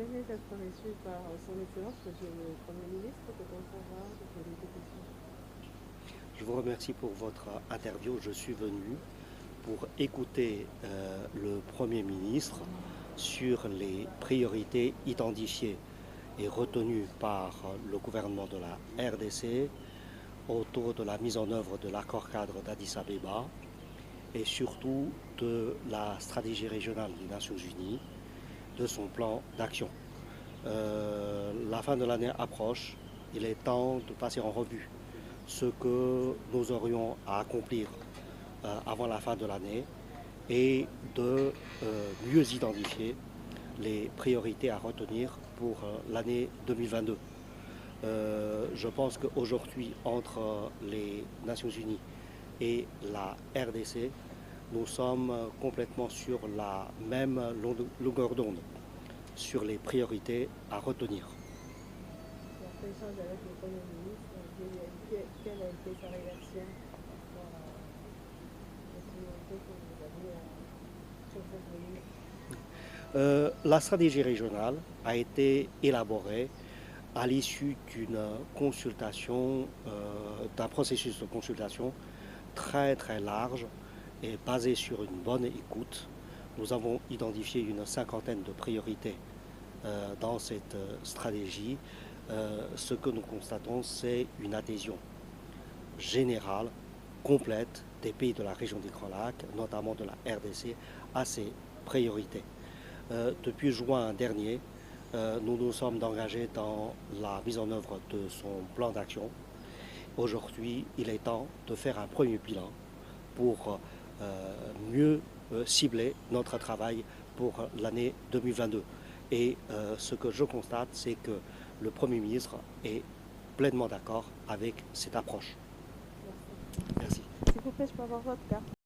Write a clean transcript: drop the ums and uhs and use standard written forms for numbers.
venez d'être reçu par son Excellence, Monsieur le Premier ministre, de savoir de quelle question. Je vous remercie pour votre interview. Je suis venu pour écouter le Premier ministre sur les priorités identifiées et retenues par le gouvernement de la RDC autour de la mise en œuvre de l'accord cadre d'Addis Abeba et surtout de la stratégie régionale des Nations Unies, de son plan d'action. La fin de l'année approche, il est temps de passer en revue ce que nous aurions à accomplir avant la fin de l'année et de mieux identifier les priorités à retenir pour l'année 2022. Je pense qu'aujourd'hui, entre les Nations Unies et la RDC, nous sommes complètement sur la même longueur d'onde sur les priorités à retenir. Après échange avec le Premier ministre, quelle a été sa réaction par rapport aux priorités que vous avez sur votre ministre? La stratégie régionale a été élaborée à l'issue d'une consultation, d'un processus de consultation très très large et basé sur une bonne écoute. Nous avons identifié une cinquantaine de priorités dans cette stratégie. Ce que nous constatons, c'est une adhésion générale, complète des pays de la région des Grands Lacs, notamment de la RDC, à ces priorités. Depuis juin dernier, nous nous sommes engagés dans la mise en œuvre de son plan d'action. Aujourd'hui, il est temps de faire un premier bilan pour mieux cibler notre travail pour l'année 2022. Et ce que je constate, c'est que le Premier ministre est pleinement d'accord avec cette approche. Merci. Merci. S'il vous plaît, je peux avoir votre carte.